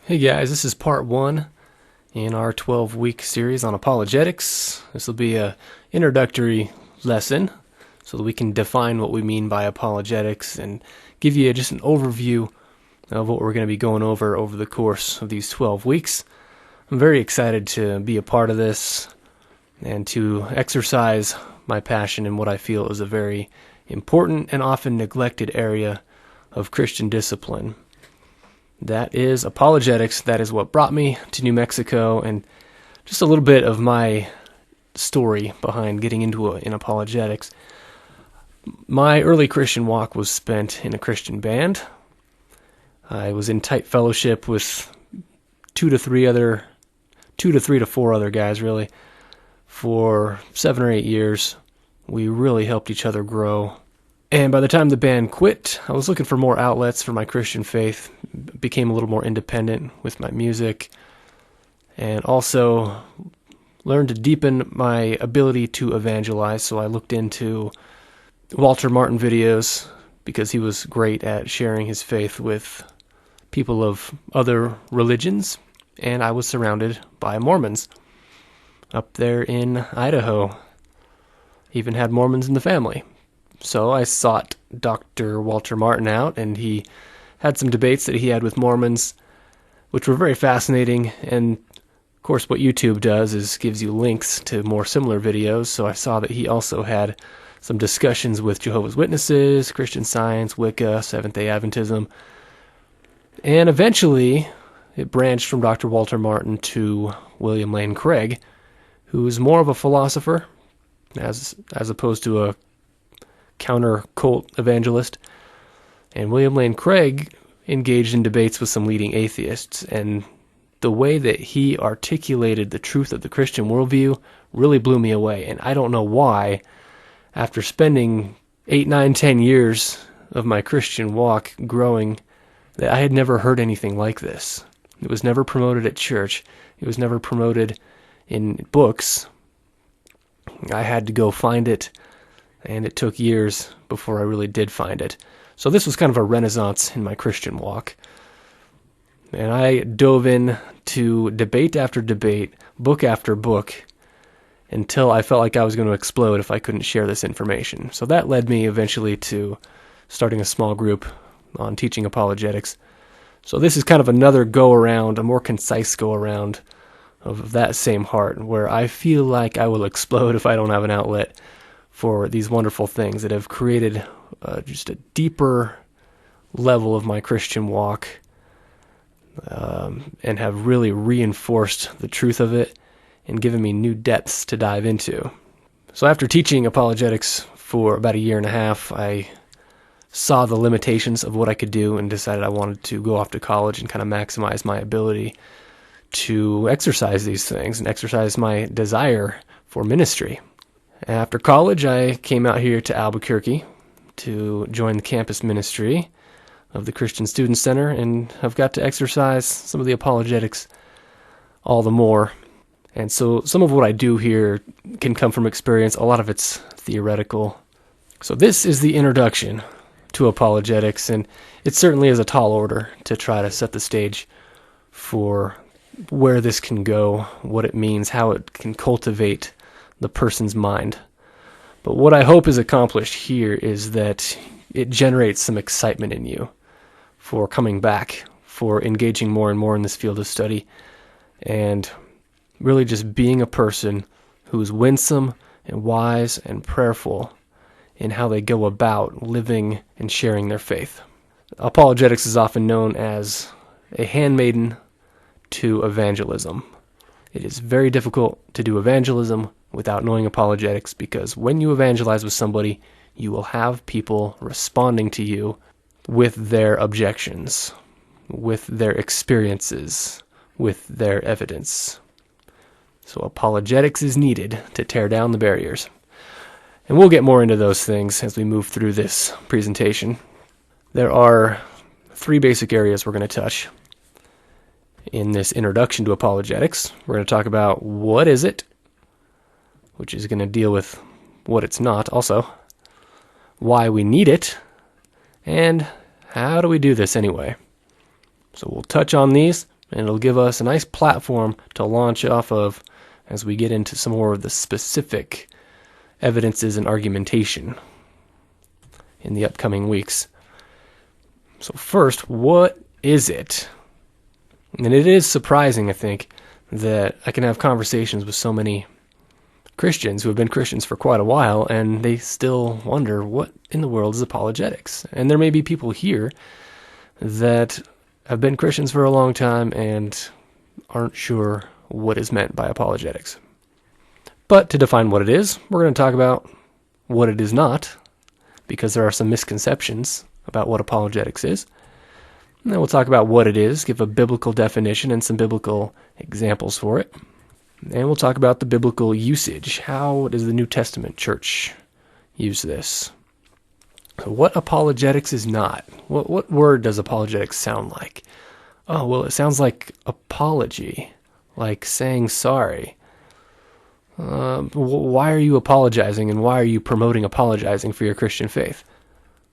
Hey guys, this is part 1 in our 12-week series on apologetics. This will be a introductory lesson so that we can define what we mean by apologetics and give you just an overview of what we're going to be going over the course of these 12 weeks. I'm very excited to be a part of this and to exercise my passion in what I feel is a very important and often neglected area of Christian discipline. That is apologetics. That is what brought me to New Mexico, and just a little bit of my story behind getting into in apologetics. My early Christian walk was spent in a Christian band. I was in tight fellowship with two to three to four other guys, really, for 7 or 8 years. We really helped each other grow. And by the time the band quit, I was looking for more outlets for my Christian faith, became a little more independent with my music, and also learned to deepen my ability to evangelize. So I looked into Walter Martin videos because he was great at sharing his faith with people of other religions, and I was surrounded by Mormons up there in Idaho. Even had Mormons in the family. So I sought Dr. Walter Martin out, and he had some debates that he had with Mormons, which were very fascinating. And of course, what YouTube does is gives you links to more similar videos. So I saw that he also had some discussions with Jehovah's Witnesses, Christian Science, Wicca, Seventh-day Adventism. And eventually, it branched from Dr. Walter Martin to William Lane Craig, who is more of a philosopher, as opposed to a counter-cult evangelist. And William Lane Craig engaged in debates with some leading atheists, and the way that he articulated the truth of the Christian worldview really blew me away. And I don't know why, after spending 8, 9, 10 years of my Christian walk growing, that I had never heard anything like this. It was never promoted at church. It was never promoted in books. I had to go find it, and it took years before I really did find it. So this was kind of a renaissance in my Christian walk. And I dove in to debate after debate, book after book, until I felt like I was going to explode if I couldn't share this information. So that led me eventually to starting a small group on teaching apologetics. So this is kind of another go-around, a more concise go-around of that same heart, where I feel like I will explode if I don't have an outlet for these wonderful things that have created just a deeper level of my Christian walk, and have really reinforced the truth of it and given me new depths to dive into. So after teaching apologetics for about 1.5 years, I saw the limitations of what I could do and decided I wanted to go off to college and kind of maximize my ability to exercise these things and exercise my desire for ministry. After college, I came out here to Albuquerque to join the campus ministry of the Christian Student Center, and have got to exercise some of the apologetics all the more. And so some of what I do here can come from experience. A lot of it's theoretical. So this is the introduction to apologetics, and it certainly is a tall order to try to set the stage for where this can go, what it means, how it can cultivate the person's mind. But what I hope is accomplished here is that it generates some excitement in you for coming back, for engaging more and more in this field of study, and really just being a person who's winsome and wise and prayerful in how they go about living and sharing their faith. Apologetics is often known as a handmaiden to evangelism. It is very difficult to do evangelism without knowing apologetics, because when you evangelize with somebody, you will have people responding to you with their objections, with their experiences, with their evidence. So apologetics is needed to tear down the barriers. And we'll get more into those things as we move through this presentation. There are 3 basic areas we're going to touch in this introduction to apologetics. We're going to talk about what is it, which is going to deal with what it's not also, why we need it, and how do we do this anyway. So we'll touch on these, and it'll give us a nice platform to launch off of as we get into some more of the specific evidences and argumentation in the upcoming weeks. So first, what is it? And it is surprising, I think, that I can have conversations with so many Christians who have been Christians for quite a while, and they still wonder, what in the world is apologetics? And there may be people here that have been Christians for a long time and aren't sure what is meant by apologetics. But to define what it is, we're going to talk about what it is not, because there are some misconceptions about what apologetics is. And then we'll talk about what it is, give a biblical definition and some biblical examples for it. And we'll talk about the biblical usage. How does the New Testament church use this? So what apologetics is not? What word does apologetics sound like? Oh, well, it sounds like apology, like saying sorry. Why are you apologizing, and why are you promoting apologizing for your Christian faith?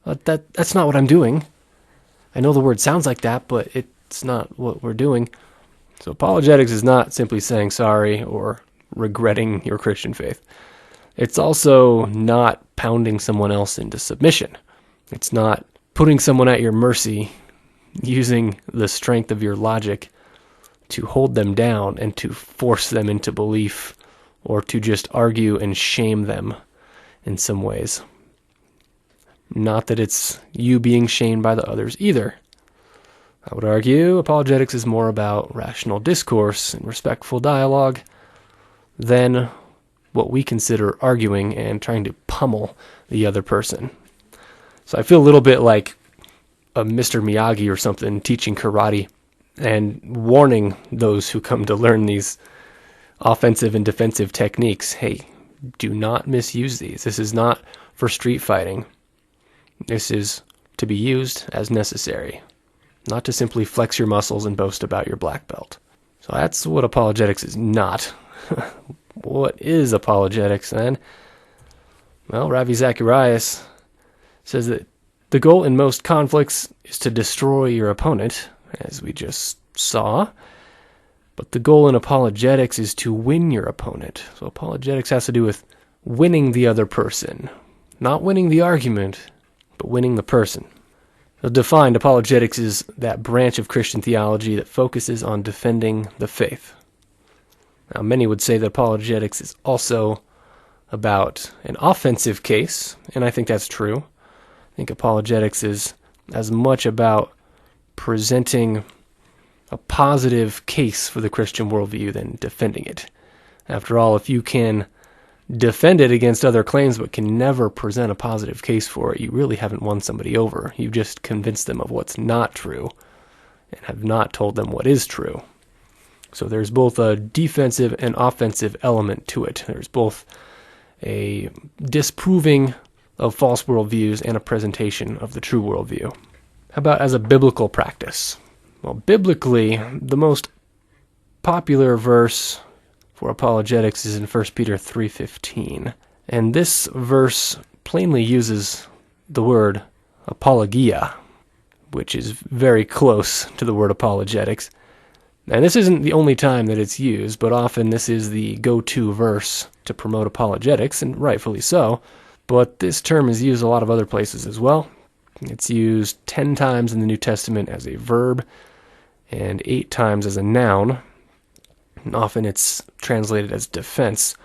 That's not what I'm doing. I know the word sounds like that, but it's not what we're doing. So apologetics is not simply saying sorry or regretting your Christian faith. It's also not pounding someone else into submission. It's not putting someone at your mercy, using the strength of your logic to hold them down and to force them into belief, or to just argue and shame them in some ways. Not that it's you being shamed by the others either. I would argue apologetics is more about rational discourse and respectful dialogue than what we consider arguing and trying to pummel the other person. So I feel a little bit like a Mr. Miyagi or something teaching karate and warning those who come to learn these offensive and defensive techniques. Hey, do not misuse these. This is not for street fighting. This is to be used as necessary, not to simply flex your muscles and boast about your black belt. So that's what apologetics is not. What is apologetics then? Well, Ravi Zacharias says that the goal in most conflicts is to destroy your opponent, as we just saw. But the goal in apologetics is to win your opponent. So apologetics has to do with winning the other person, not winning the argument, but winning the person. Defined, apologetics is that branch of Christian theology that focuses on defending the faith. Now, many would say that apologetics is also about an offensive case, and I think that's true. I think apologetics is as much about presenting a positive case for the Christian worldview than defending it. After all, if you can defend it against other claims but can never present a positive case for it, you really haven't won somebody over. You've just convinced them of what's not true and have not told them what is true. So there's both a defensive and offensive element to it. There's both a disproving of false worldviews and a presentation of the true worldview. How about as a biblical practice? Well, biblically, the most popular verse for apologetics is in 1 Peter 3:15. And this verse plainly uses the word apologia, which is very close to the word apologetics. And this isn't the only time that it's used, but often this is the go-to verse to promote apologetics, and rightfully so. But this term is used a lot of other places as well. It's used 10 times in the New Testament as a verb and 8 times as a noun. And often it's translated as defense.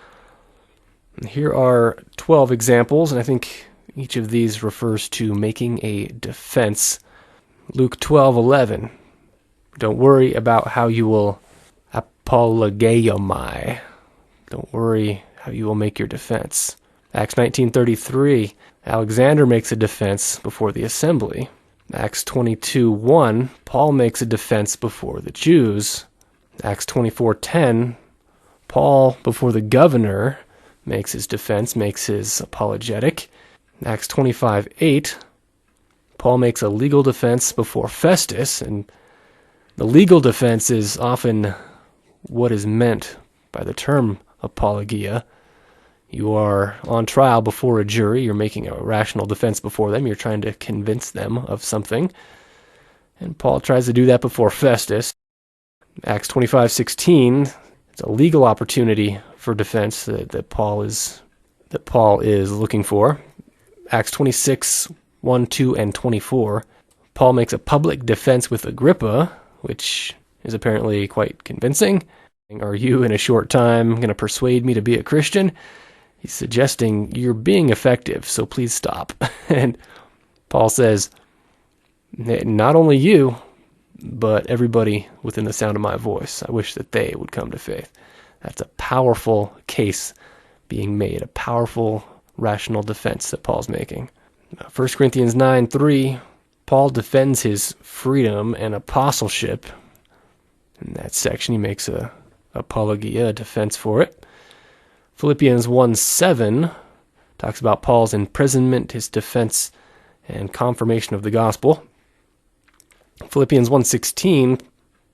And here are 12 examples, and I think each of these refers to making a defense. Luke 12:11. Don't worry about how you will apologeomai. Don't worry how you will make your defense. Acts 19:33. Alexander makes a defense before the assembly. Acts 22:1. Paul makes a defense before the Jews. Acts 24:10, Paul, before the governor, makes his defense, makes his apologetic. Acts 25:8, Paul makes a legal defense before Festus, and the legal defense is often what is meant by the term apologia. You are on trial before a jury, you're making a rational defense before them, you're trying to convince them of something. And Paul tries to do that before Festus. Acts 25:16, it's a legal opportunity for defense that Paul is looking for. Acts 26:1, 2, and 24, Paul makes a public defense with Agrippa, which is apparently quite convincing. Are you in a short time going to persuade me to be a Christian? He's suggesting you're being effective, so please stop. And Paul says, not only you, but everybody within the sound of my voice, I wish that they would come to faith. That's a powerful case being made, a powerful rational defense that Paul's making. 1 Corinthians 9:3, Paul defends his freedom and apostleship. In that section, he makes a apologia, a defense for it. Philippians 1:7 talks about Paul's imprisonment, his defense, and confirmation of the gospel. Philippians 1:16,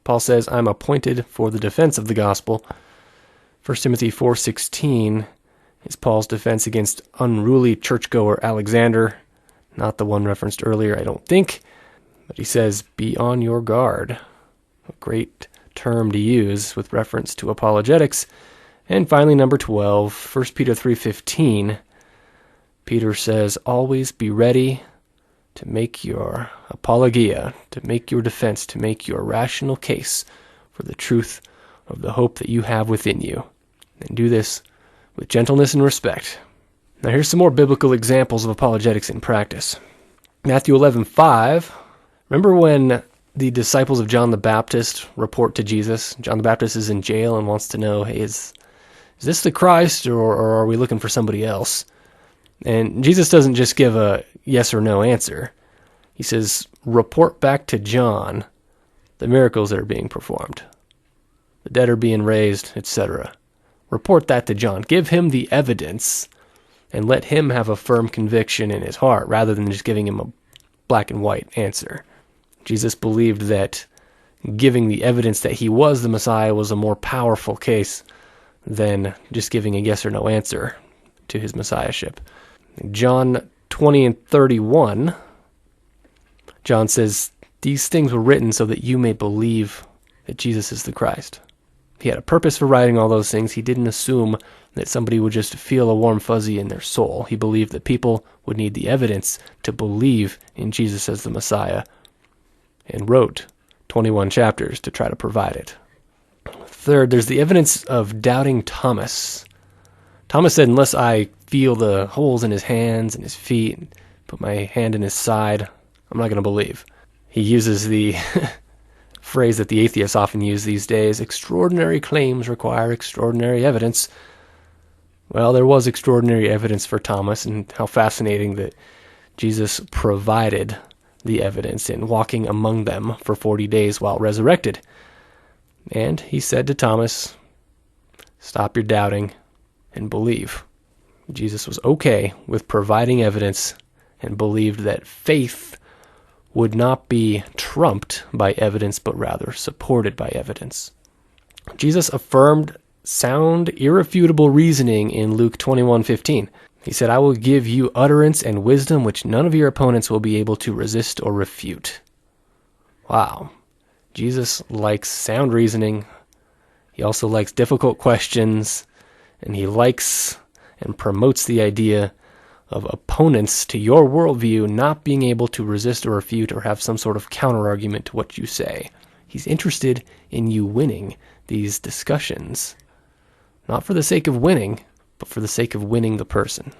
Paul says, I'm appointed for the defense of the gospel. 1 Timothy 4:16 is Paul's defense against unruly churchgoer Alexander, not the one referenced earlier, I don't think. But he says, be on your guard. A great term to use with reference to apologetics. And finally, number 12, 1 Peter 3:15, Peter says, always be ready to make your apologia, to make your defense, to make your rational case for the truth of the hope that you have within you. And do this with gentleness and respect. Now here's some more biblical examples of apologetics in practice. Matthew 11:5. Remember when the disciples of John the Baptist report to Jesus? John the Baptist is in jail and wants to know, hey, is this the Christ, or are we looking for somebody else? And Jesus doesn't just give a yes or no answer. He says, report back to John the miracles that are being performed, the dead are being raised, etc. Report that to John. Give him the evidence and let him have a firm conviction in his heart rather than just giving him a black and white answer. Jesus believed that giving the evidence that he was the Messiah was a more powerful case than just giving a yes or no answer to his messiahship. John 20:31, John says, these things were written so that you may believe that Jesus is the Christ. He had a purpose for writing all those things. He didn't assume that somebody would just feel a warm fuzzy in their soul. He believed that people would need the evidence to believe in Jesus as the Messiah, and wrote 21 chapters to try to provide it. Third, there's the evidence of doubting Thomas. Thomas said, unless I feel the holes in his hands and his feet, put my hand in his side, I'm not going to believe. He uses the phrase that the atheists often use these days, extraordinary claims require extraordinary evidence. Well, there was extraordinary evidence for Thomas, and how fascinating that Jesus provided the evidence in walking among them for 40 days while resurrected. And he said to Thomas, stop your doubting and believe. Jesus was okay with providing evidence and believed that faith would not be trumped by evidence, but rather supported by evidence. Jesus affirmed sound, irrefutable reasoning in Luke 21:15. He said, I will give you utterance and wisdom which none of your opponents will be able to resist or refute. Wow. Jesus likes sound reasoning. He also likes difficult questions, and he likes and promotes the idea of opponents to your worldview not being able to resist or refute or have some sort of counter-argument to what you say. He's interested in you winning these discussions, not for the sake of winning, but for the sake of winning the person.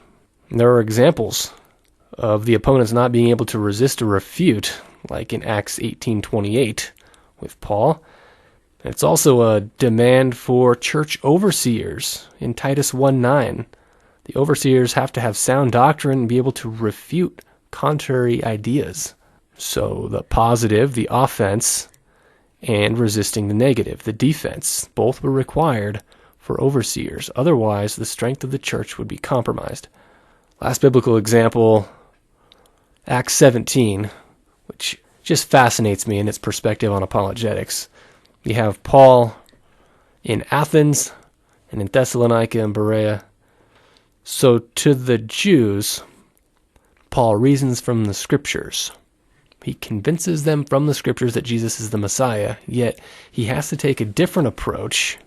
And there are examples of the opponents not being able to resist or refute, like in Acts 18:28 with Paul. It's also a demand for church overseers in Titus 1:9. The overseers have to have sound doctrine and be able to refute contrary ideas. So the positive, the offense, and resisting the negative, the defense, both were required for overseers. Otherwise, the strength of the church would be compromised. Last biblical example, Acts 17, which just fascinates me in its perspective on apologetics. You have Paul in Athens and in Thessalonica and Berea. So to the Jews, Paul reasons from the scriptures. He convinces them from the scriptures that Jesus is the Messiah, yet he has to take a different approach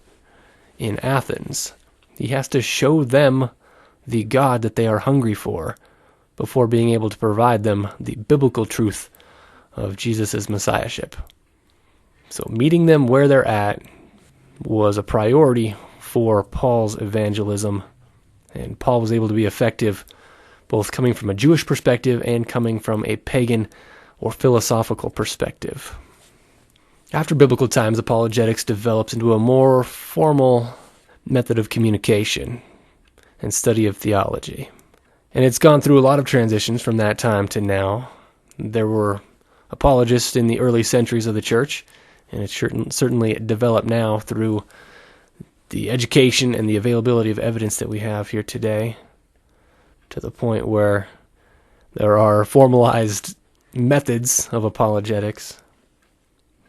in Athens. He has to show them the God that they are hungry for before being able to provide them the biblical truth of Jesus' messiahship. So meeting them where they're at was a priority for Paul's evangelism, and Paul was able to be effective both coming from a Jewish perspective and coming from a pagan or philosophical perspective. After biblical times, apologetics develops into a more formal method of communication and study of theology. And it's gone through a lot of transitions from that time to now. There were apologists in the early centuries of the church, and it's certainly developed now through the education and the availability of evidence that we have here today, to the point where there are formalized methods of apologetics.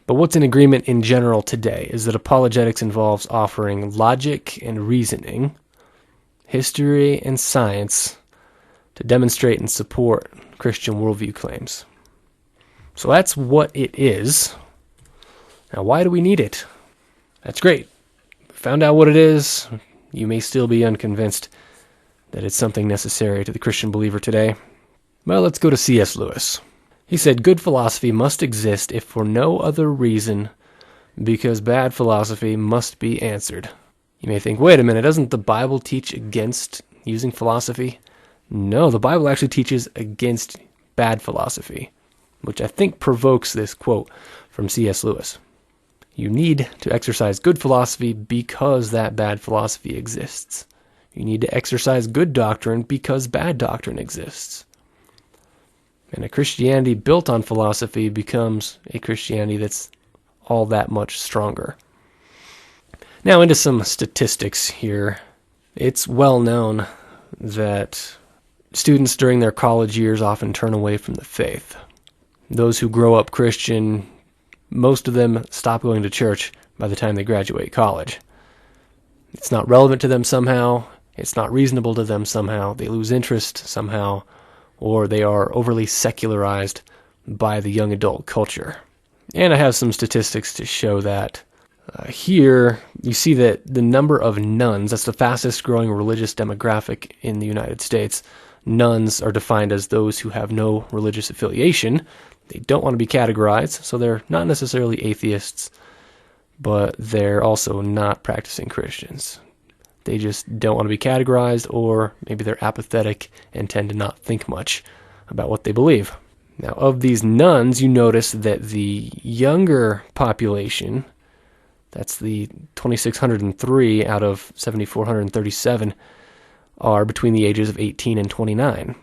But what's in agreement in general today is that apologetics involves offering logic and reasoning, history and science to demonstrate and support Christian worldview claims. So that's what it is. Now, why do we need it? That's great. We found out what it is. You may still be unconvinced that it's something necessary to the Christian believer today. Well, let's go to C.S. Lewis. He said, "Good philosophy must exist if for no other reason, because bad philosophy must be answered." You may think, wait a minute, doesn't the Bible teach against using philosophy? No, the Bible actually teaches against bad philosophy, which I think provokes this quote from C.S. Lewis. You need to exercise good philosophy because that bad philosophy exists. You need to exercise good doctrine because bad doctrine exists. And a Christianity built on philosophy becomes a Christianity that's all that much stronger. Now into some statistics here. It's well known that students during their college years often turn away from the faith. Those who grow up Christian, most of them stop going to church by the time they graduate college. It's not relevant to them somehow. It's not reasonable to them somehow. They lose interest somehow, or they are overly secularized by the young adult culture. And I have some statistics to show that. Here, you see that the number of nuns, that's the fastest growing religious demographic in the United States. Nuns are defined as those who have no religious affiliation. They don't want to be categorized, so they're not necessarily atheists, but they're also not practicing Christians. They just don't want to be categorized, or maybe they're apathetic and tend to not think much about what they believe. Now, of these nuns, you notice that the younger population, that's the 2,603 out of 7,437, are between the ages of 18 and 29.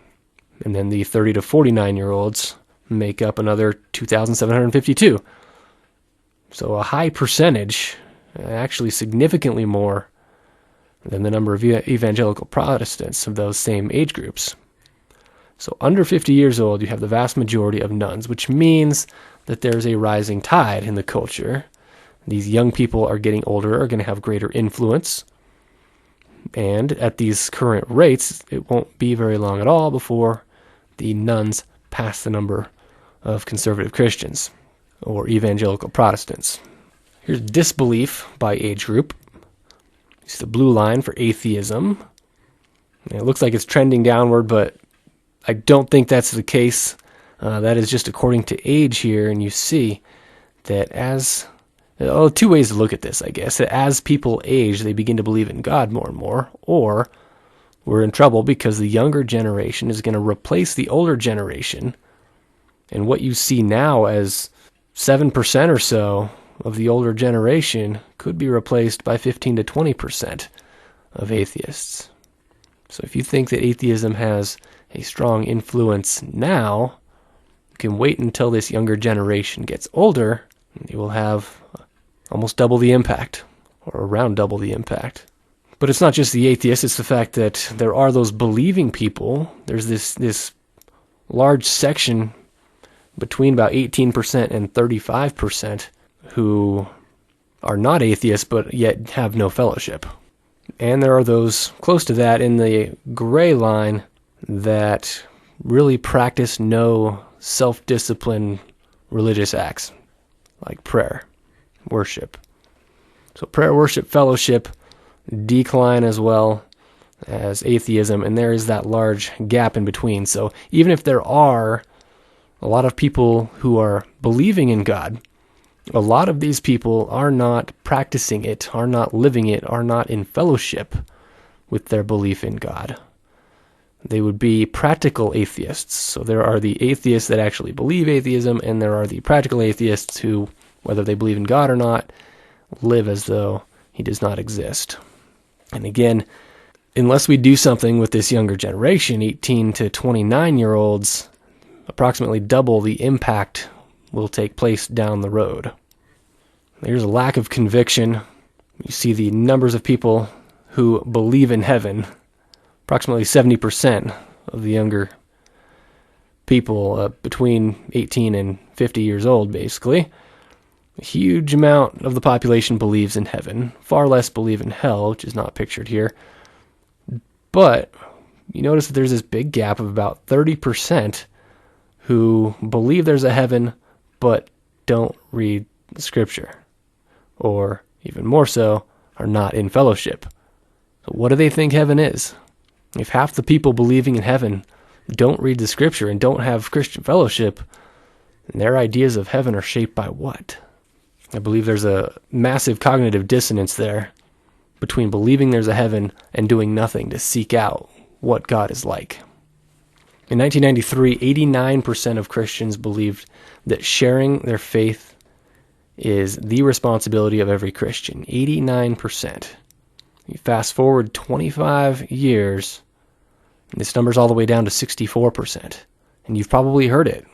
And then the 30 to 49-year-olds make up another 2,752. So a high percentage, actually significantly more than the number of evangelical Protestants of those same age groups. So under 50 years old, you have the vast majority of nuns, which means that there's a rising tide in the culture. These young people are getting older, are going to have greater influence. And at these current rates, it won't be very long at all before the nuns pass the number of conservative Christians or evangelical Protestants. Here's disbelief by age group. It's the blue line for atheism. And it looks like it's trending downward, but I don't think that's the case. That is just according to age here, and you see that two ways to look at this, I guess. As people age, they begin to believe in God more and more, or we're in trouble because the younger generation is going to replace the older generation, and what you see now as 7% or so of the older generation could be replaced by 15 to 20% of atheists. So if you think that atheism has a strong influence now, you can wait until this younger generation gets older, and you will have almost double the impact, or around double the impact. But it's not just the atheists, it's the fact that there are those believing people. There's this large section between about 18% and 35% who are not atheists but yet have no fellowship. And there are those close to that in the gray line that really practice no self-disciplined religious acts like prayer, worship. So prayer, worship, fellowship decline as well as atheism, and there is that large gap in between. So even if there are a lot of people who are believing in God, a lot of these people are not practicing it, are not living it, are not in fellowship with their belief in God. They would be practical atheists. So there are the atheists that actually believe atheism, and there are the practical atheists who, whether they believe in God or not, live as though he does not exist. And again, unless we do something with this younger generation, 18 to 29-year-olds, approximately double the impact will take place down the road. There's a lack of conviction. You see the numbers of people who believe in heaven. Approximately 70% of the younger people between 18 and 50 years old, basically. A huge amount of the population believes in heaven. Far less believe in hell, which is not pictured here. But you notice that there's this big gap of about 30% who believe there's a heaven, but don't read Scripture. Or, even more so, are not in fellowship. So what do they think heaven is? If half the people believing in heaven don't read the Scripture and don't have Christian fellowship, then their ideas of heaven are shaped by what? I believe there's a massive cognitive dissonance there between believing there's a heaven and doing nothing to seek out what God is like. In 1993, 89% of Christians believed that sharing their faith is the responsibility of every Christian. 89%. You fast forward 25 years, and this number's all the way down to 64%. And you've probably heard it.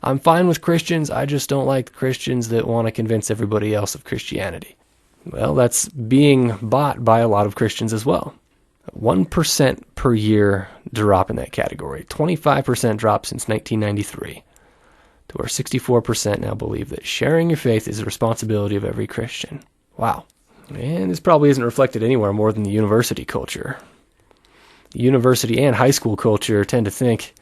I'm fine with Christians, I just don't like Christians that want to convince everybody else of Christianity. Well, that's being bought by a lot of Christians as well. 1% per year drop in that category. 25% drop since 1993. To where 64% now believe that sharing your faith is the responsibility of every Christian. Wow. And this probably isn't reflected anywhere more than the university culture. The university and high school culture tend to think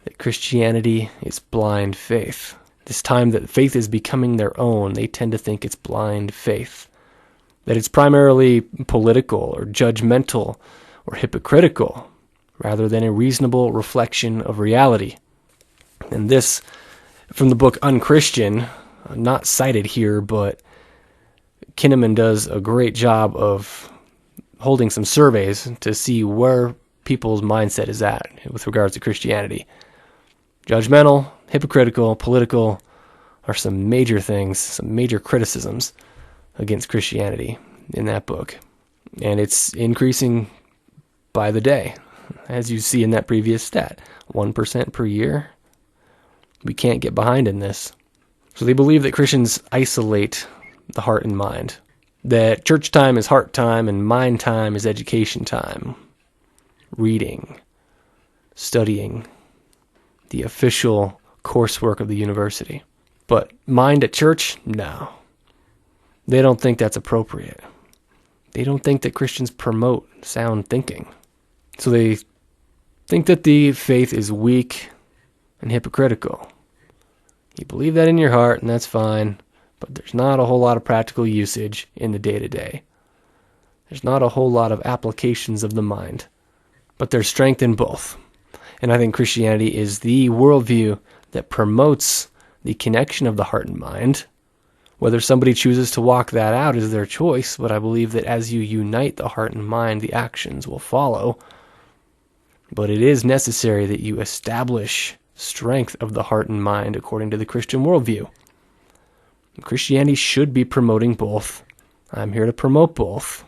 that Christianity is blind faith. This time that faith is becoming their own, they tend to think it's blind faith. That it's primarily political or judgmental or hypocritical, rather than a reasonable reflection of reality. And this, from the book Unchristian, not cited here, but Kinnaman does a great job of holding some surveys to see where people's mindset is at with regards to Christianity. Judgmental, hypocritical, political are some major things, some major criticisms against Christianity in that book. And it's increasing by the day, as you see in that previous stat. 1% per year. We can't get behind in this. So they believe that Christians isolate the heart and mind. That church time is heart time and mind time is education time. Reading, studying, the official coursework of the university. But mind at church? No. They don't think that's appropriate. They don't think that Christians promote sound thinking. So they think that the faith is weak and hypocritical. You believe that in your heart, and that's fine, but there's not a whole lot of practical usage in the day-to-day. There's not a whole lot of applications of the mind, but there's strength in both. And I think Christianity is the worldview that promotes the connection of the heart and mind. Whether somebody chooses to walk that out is their choice, but I believe that as you unite the heart and mind, the actions will follow. But it is necessary that you establish strength of the heart and mind according to the Christian worldview. Christianity should be promoting both. I'm here to promote both.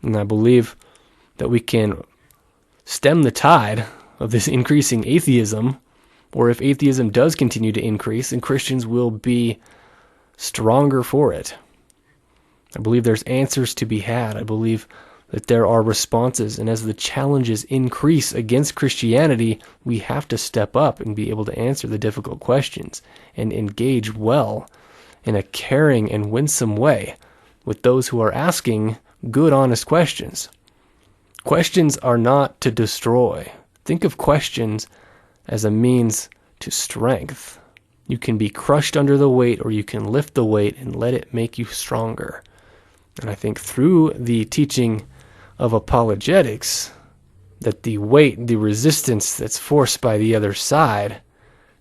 And I believe that we can stem the tide of this increasing atheism, or if atheism does continue to increase, then Christians will be stronger for it. I believe there's answers to be had. I believe that there are responses, and as the challenges increase against Christianity, we have to step up and be able to answer the difficult questions and engage well in a caring and winsome way with those who are asking good, honest questions. Questions are not to destroy. Think of questions as a means to strength. You can be crushed under the weight, or you can lift the weight and let it make you stronger. And I think through the teaching of apologetics, that the weight, the resistance that's forced by the other side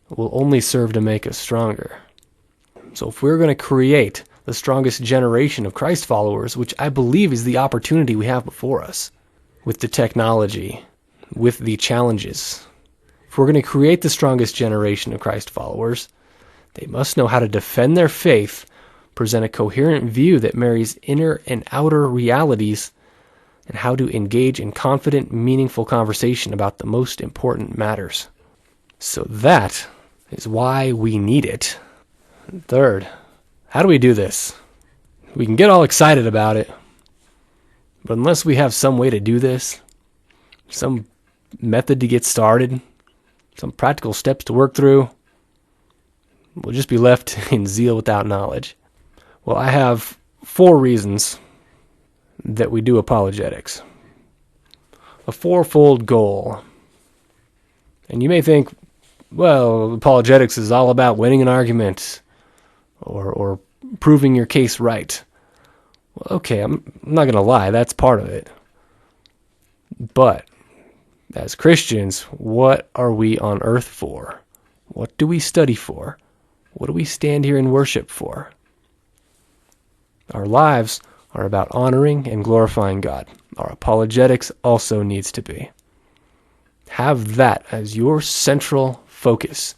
will only serve to make us stronger. So if we're going to create the strongest generation of Christ followers, which I believe is the opportunity we have before us, with the technology, with the challenges, if we're going to create the strongest generation of Christ followers, they must know how to defend their faith, present a coherent view that marries inner and outer realities, and how to engage in confident, meaningful conversation about the most important matters. So that is why we need it. And third, how do we do this? We can get all excited about it, but unless we have some way to do this, some method to get started, some practical steps to work through, we'll just be left in zeal without knowledge. Well, I have 4 reasons that we do apologetics. A 4-fold goal. And you may think, well, apologetics is all about winning an argument or proving your case right. Well, okay, I'm not going to lie, that's part of it. But as Christians, what are we on earth for? What do we study for? What do we stand here and worship for? Our lives are about honoring and glorifying God. Our apologetics also needs to be. Have that as your central focus.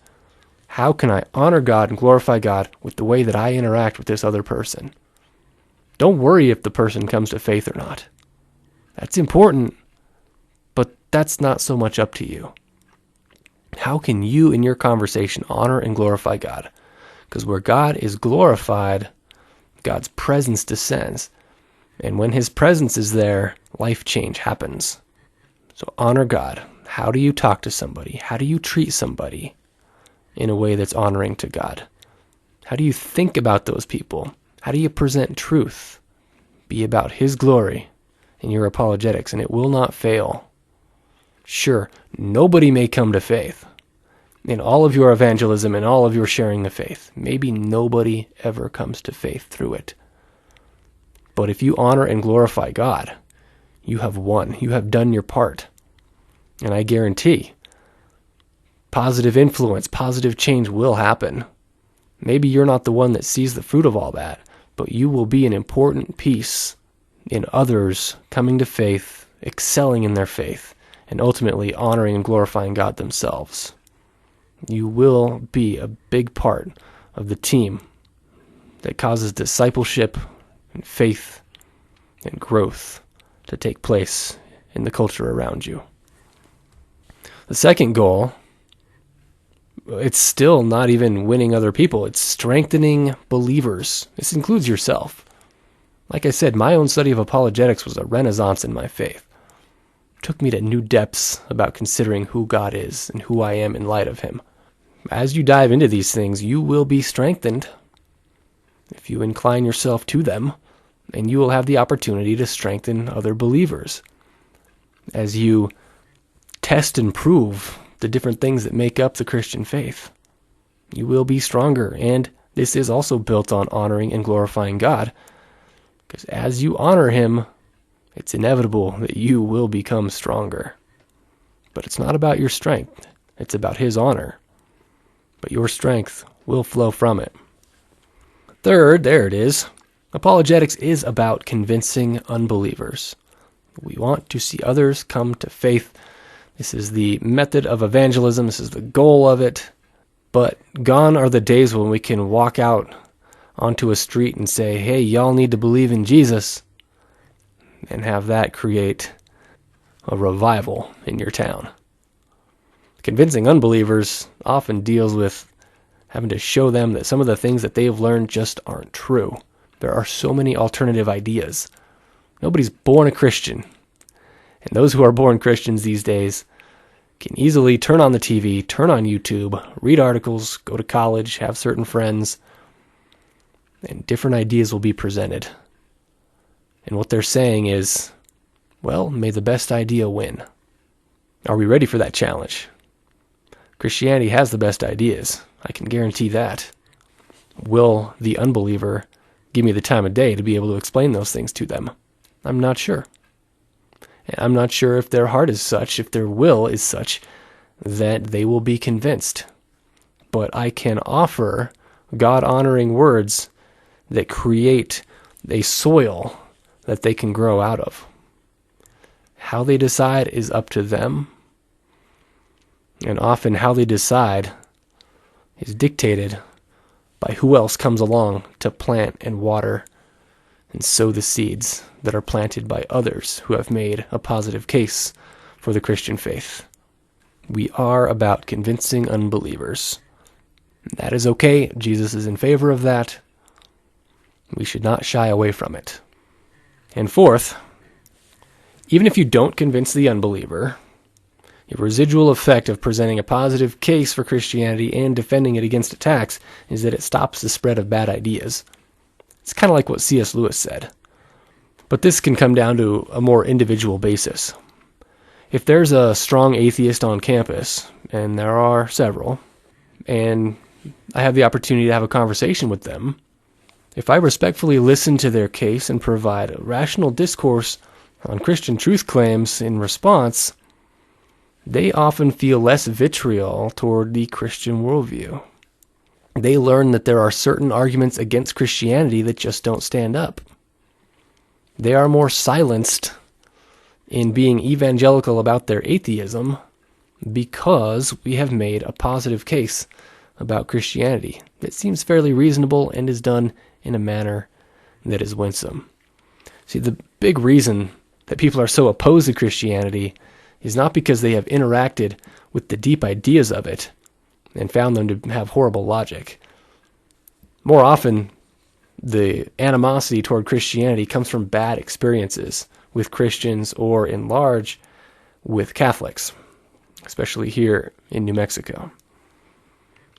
How can I honor God and glorify God with the way that I interact with this other person? Don't worry if the person comes to faith or not. That's important, but that's not so much up to you. How can you in your conversation honor and glorify God? Because where God is glorified, God's presence descends. And when his presence is there, life change happens. So honor God. How do you talk to somebody? How do you treat somebody in a way that's honoring to God? How do you think about those people? How do you present truth? Be about his glory in your apologetics, and it will not fail. Sure, nobody may come to faith in all of your evangelism and all of your sharing the faith. Maybe nobody ever comes to faith through it. But if you honor and glorify God, you have won. You have done your part. And I guarantee positive influence, positive change will happen. Maybe you're not the one that sees the fruit of all that, but you will be an important piece in others coming to faith, excelling in their faith, and ultimately honoring and glorifying God themselves. You will be a big part of the team that causes discipleship and faith and growth to take place in the culture around you. The second goal, it's still not even winning other people. It's strengthening believers. This includes yourself. Like I said, my own study of apologetics was a renaissance in my faith. It took me to new depths about considering who God is and who I am in light of him. As you dive into these things, you will be strengthened if you incline yourself to them, and you will have the opportunity to strengthen other believers. As you test and prove the different things that make up the Christian faith, you will be stronger. And this is also built on honoring and glorifying God, because as you honor him, it's inevitable that you will become stronger. But it's not about your strength. It's about his honor. But your strength will flow from it. Third, there it is. Apologetics is about convincing unbelievers. We want to see others come to faith. This is the method of evangelism. This is the goal of it. But gone are the days when we can walk out onto a street and say, hey, y'all need to believe in Jesus, and have that create a revival in your town. Convincing unbelievers often deals with having to show them that some of the things that they've learned just aren't true. There are so many alternative ideas. Nobody's born a Christian. And those who are born Christians these days can easily turn on the TV, turn on YouTube, read articles, go to college, have certain friends, and different ideas will be presented. And what they're saying is, well, may the best idea win. Are we ready for that challenge? Christianity has the best ideas. I can guarantee that. Will the unbeliever give me the time of day to be able to explain those things to them? I'm not sure. And I'm not sure if their heart is such, if their will is such, that they will be convinced. But I can offer God-honoring words that create a soil that they can grow out of. How they decide is up to them. And often how they decide is dictated by who else comes along to plant and water and sow the seeds that are planted by others who have made a positive case for the Christian faith. We are about convincing unbelievers. That is okay. Jesus is in favor of that. We should not shy away from it. And fourth, even if you don't convince the unbeliever, the residual effect of presenting a positive case for Christianity and defending it against attacks is that it stops the spread of bad ideas. It's kind of like what C.S. Lewis said. But this can come down to a more individual basis. If there's a strong atheist on campus, and there are several, and I have the opportunity to have a conversation with them, if I respectfully listen to their case and provide a rational discourse on Christian truth claims in response, they often feel less vitriol toward the Christian worldview. They learn that there are certain arguments against Christianity that just don't stand up. They are more silenced in being evangelical about their atheism because we have made a positive case about Christianity that seems fairly reasonable and is done in a manner that is winsome. See, the big reason that people are so opposed to Christianity is not because they have interacted with the deep ideas of it and found them to have horrible logic. More often, the animosity toward Christianity comes from bad experiences with Christians or, in large, with Catholics, especially here in New Mexico.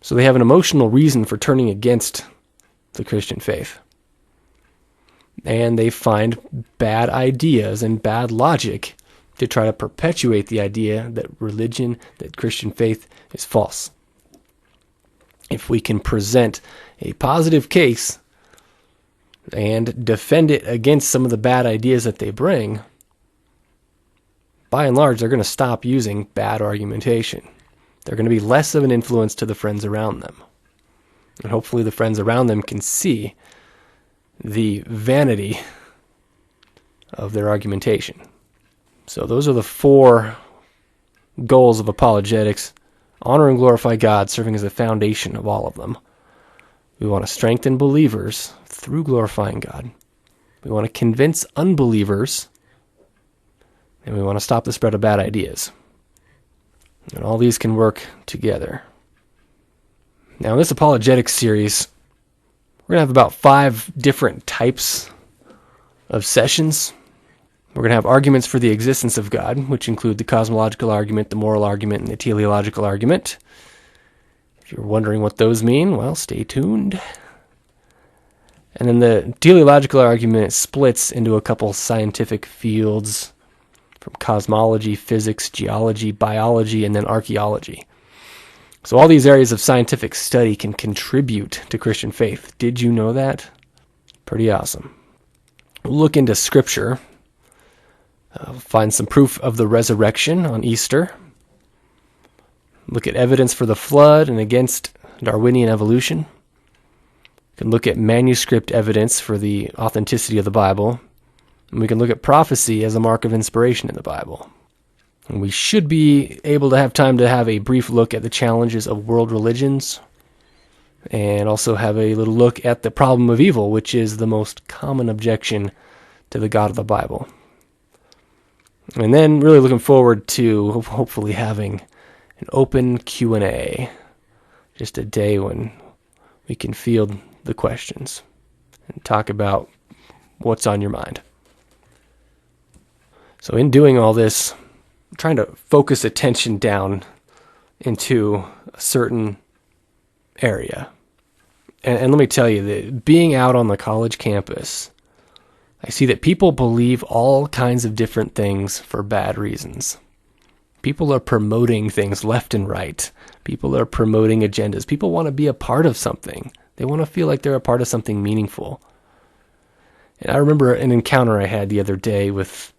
So they have an emotional reason for turning against the Christian faith. And they find bad ideas and bad logic to try to perpetuate the idea that religion, that Christian faith is false. If we can present a positive case and defend it against some of the bad ideas that they bring, by and large, they're going to stop using bad argumentation. They're going to be less of an influence to the friends around them. And hopefully the friends around them can see the vanity of their argumentation. So those are the 4 goals of apologetics. Honor and glorify God, serving as the foundation of all of them. We want to strengthen believers through glorifying God. We want to convince unbelievers, and we want to stop the spread of bad ideas. And all these can work together. Now, in this apologetics series, we're going to have about 5 different types of sessions. We're going to have arguments for the existence of God, which include the cosmological argument, the moral argument, and the teleological argument. If you're wondering what those mean, well, stay tuned. And then the teleological argument splits into a couple scientific fields from cosmology, physics, geology, biology, and then archaeology. So all these areas of scientific study can contribute to Christian faith. Did you know that? Pretty awesome. We'll look into Scripture. Find some proof of the resurrection on Easter. Look at evidence for the flood and against Darwinian evolution. We can look at manuscript evidence for the authenticity of the Bible. And we can look at prophecy as a mark of inspiration in the Bible. And we should be able to have time to have a brief look at the challenges of world religions and also have a little look at the problem of evil, which is the most common objection to the God of the Bible. And then really looking forward to hopefully having an open Q&A, just a day when we can field the questions and talk about what's on your mind. So in doing all this, I'm trying to focus attention down into a certain area. And let me tell you that being out on the college campus, I see that people believe all kinds of different things for bad reasons. People are promoting things left and right. People are promoting agendas. People want to be a part of something. They want to feel like they're a part of something meaningful. And I remember an encounter I had the other day with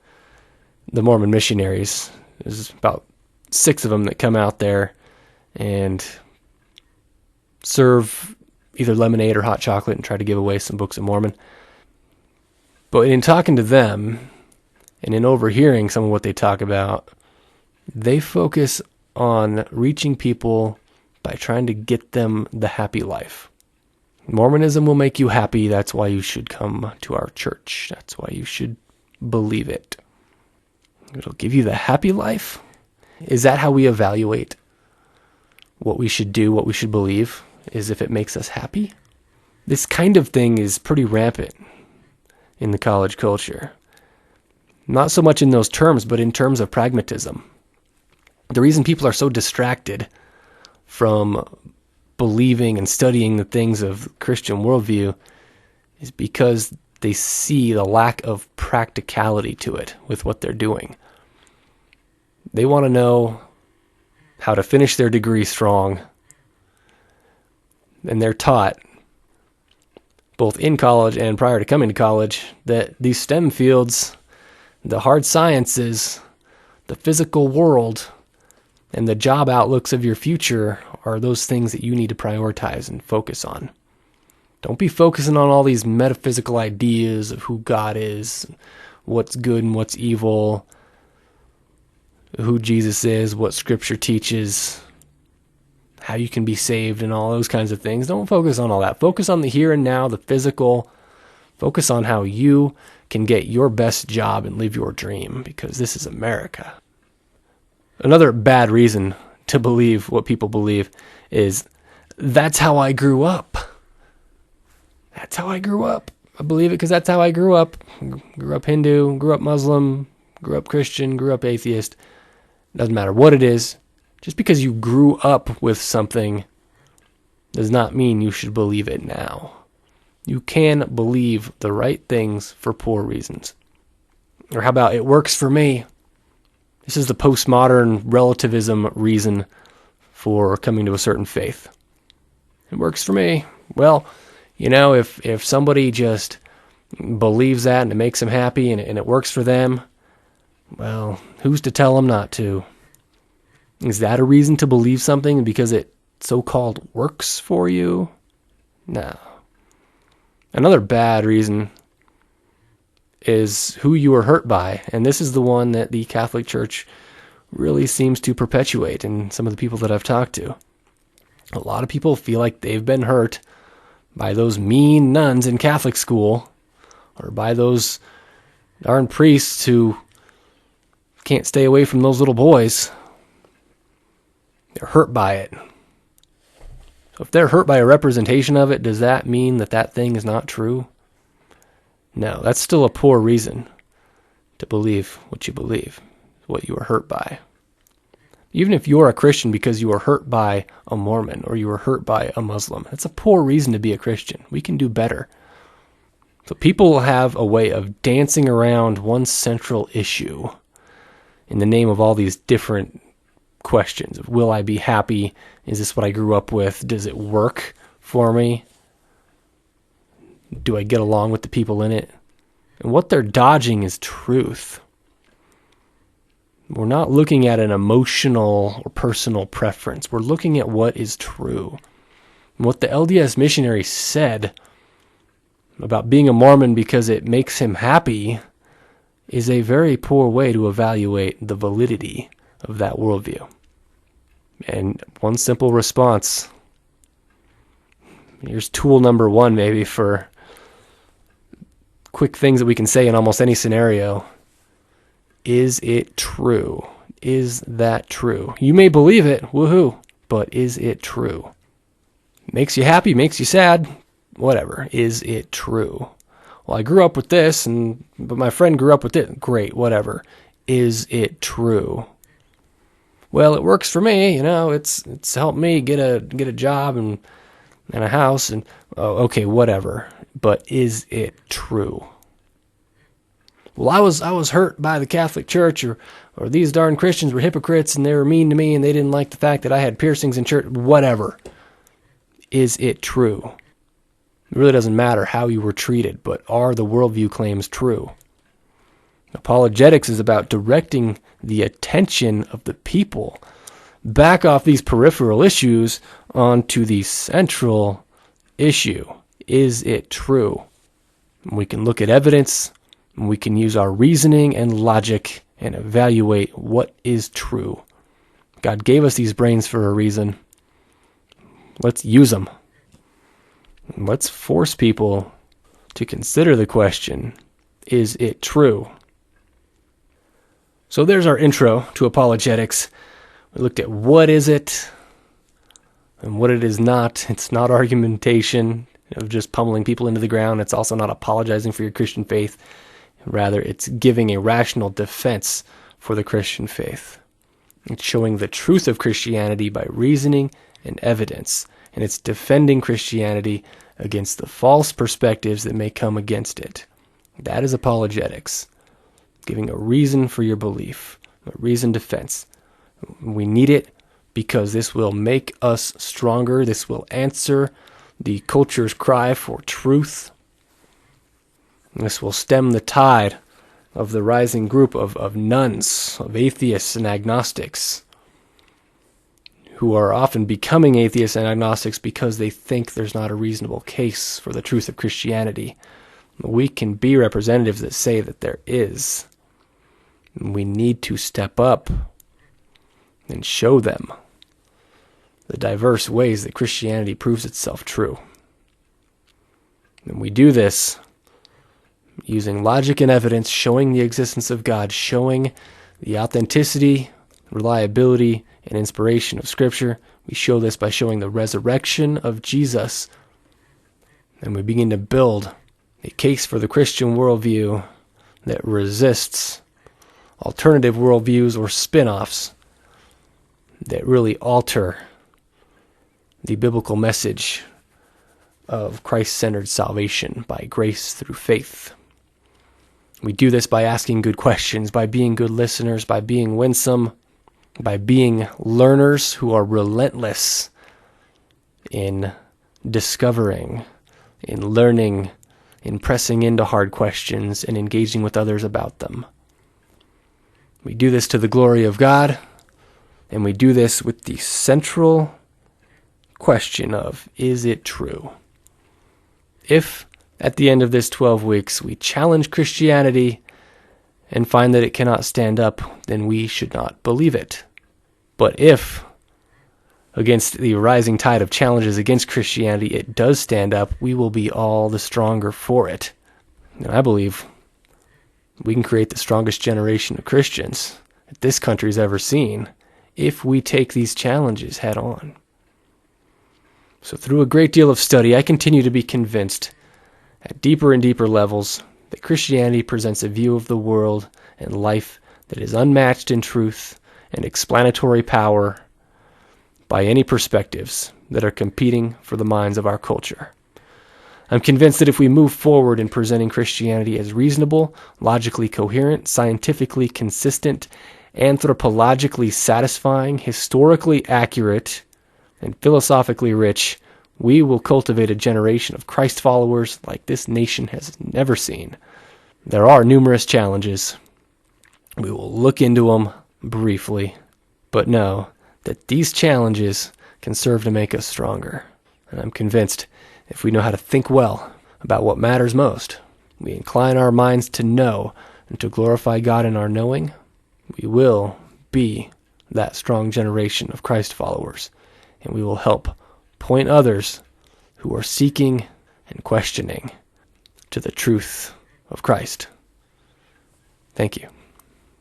the Mormon missionaries. There's about 6 of them that come out there and serve either lemonade or hot chocolate and try to give away some books of Mormon. But in talking to them and in overhearing some of what they talk about, they focus on reaching people by trying to get them the happy life. Mormonism will make you happy. That's why you should come to our church. That's why you should believe it. It'll give you the happy life. Is that how we evaluate what we should do, what we should believe? Is if it makes us happy? This kind of thing is pretty rampant in the college culture. Not so much in those terms, but in terms of pragmatism. The reason people are so distracted from believing and studying the things of Christian worldview is because they see the lack of practicality to it with what they're doing. They want to know how to finish their degree strong, and they're taught, both in college and prior to coming to college, that these STEM fields, the hard sciences, the physical world, and the job outlooks of your future are those things that you need to prioritize and focus on. Don't be focusing on all these metaphysical ideas of who God is, what's good and what's evil, who Jesus is, what Scripture teaches, how you can be saved, and all those kinds of things. Don't focus on all that. Focus on the here and now, the physical. Focus on how you can get your best job and live your dream, because this is America. Another bad reason to believe what people believe is, that's how I grew up. That's how I grew up. I believe it because that's how I grew up. Grew up Hindu, grew up Muslim, grew up Christian, grew up atheist. Doesn't matter what it is. Just because you grew up with something does not mean you should believe it now. You can believe the right things for poor reasons. Or how about, it works for me? This is the postmodern relativism reason for coming to a certain faith. It works for me. Well, if somebody just believes that and it makes them happy and it works for them, well, who's to tell them not to? Is that a reason to believe something because it so-called works for you? No. Another bad reason is who you were hurt by. And this is the one that the Catholic Church really seems to perpetuate in some of the people that I've talked to. A lot of people feel like they've been hurt by those mean nuns in Catholic school, or by those darn priests who can't stay away from those little boys. They're hurt by it. So if they're hurt by a representation of it, does that mean that that thing is not true? No, that's still a poor reason to believe what you believe, what you were hurt by. Even if you're a Christian because you were hurt by a Mormon or you were hurt by a Muslim, that's a poor reason to be a Christian. We can do better. So people will have a way of dancing around one central issue in the name of all these different questions of, will I be happy? Is this what I grew up with? Does it work for me? Do I get along with the people in it? And what they're dodging is truth. We're not looking at an emotional or personal preference. We're looking at what is true. And what the LDS missionary said about being a Mormon because it makes him happy is a very poor way to evaluate the validity of that worldview. And one simple response, here's tool number 1 maybe for quick things that we can say in almost any scenario. Is it true? Is that true? You may believe it, woohoo, but is it true? Makes you happy, makes you sad, whatever. Is it true? Well, I grew up with this, but my friend grew up with it. Great, whatever. Is it true? Well, it works for me, it's helped me get a job and a house, and okay, whatever. But is it true? well, I was hurt by the Catholic Church, or these darn Christians were hypocrites and they were mean to me and they didn't like the fact that I had piercings in church. Whatever. Is it true? It really doesn't matter how you were treated, but are the worldview claims true? Apologetics is about directing the attention of the people back off these peripheral issues onto the central issue. Is it true? We can look at evidence, and we can use our reasoning and logic and evaluate what is true. God gave us these brains for a reason. Let's use them. Let's force people to consider the question, is it true? So there's our intro to apologetics. We looked at what is it and what it is not. It's not argumentation of just pummeling people into the ground. It's also not apologizing for your Christian faith. Rather, it's giving a rational defense for the Christian faith. It's showing the truth of Christianity by reasoning and evidence. And it's defending Christianity against the false perspectives that may come against it. That is apologetics. Giving a reason for your belief, a reasoned defense. We need it because this will make us stronger. This will answer the culture's cry for truth. This will stem the tide of the rising group of nuns, of atheists and agnostics, who are often becoming atheists and agnostics because they think there's not a reasonable case for the truth of Christianity. We can be representatives that say that there is. We need to step up and show them the diverse ways that Christianity proves itself true. And we do this using logic and evidence, showing the existence of God, showing the authenticity, reliability, and inspiration of Scripture. We show this by showing the resurrection of Jesus. And we begin to build a case for the Christian worldview that resists alternative worldviews or spin-offs that really alter the biblical message of Christ-centered salvation by grace through faith. We do this by asking good questions, by being good listeners, by being winsome, by being learners who are relentless in discovering, in learning, in pressing into hard questions, and engaging with others about them. We do this to the glory of God, and we do this with the central question of, is it true? If, at the end of this 12 weeks, we challenge Christianity and find that it cannot stand up, then we should not believe it. But if, against the rising tide of challenges against Christianity, it does stand up, we will be all the stronger for it. And I believe we can create the strongest generation of Christians that this country's ever seen if we take these challenges head on. So through a great deal of study, I continue to be convinced at deeper and deeper levels that Christianity presents a view of the world and life that is unmatched in truth and explanatory power by any perspectives that are competing for the minds of our culture. I'm convinced that if we move forward in presenting Christianity as reasonable, logically coherent, scientifically consistent, anthropologically satisfying, historically accurate, and philosophically rich, we will cultivate a generation of Christ followers like this nation has never seen. There are numerous challenges. We will look into them briefly, but know that these challenges can serve to make us stronger. And I'm convinced if we know how to think well about what matters most, we incline our minds to know and to glorify God in our knowing, we will be that strong generation of Christ followers, and we will help point others who are seeking and questioning to the truth of Christ. Thank you.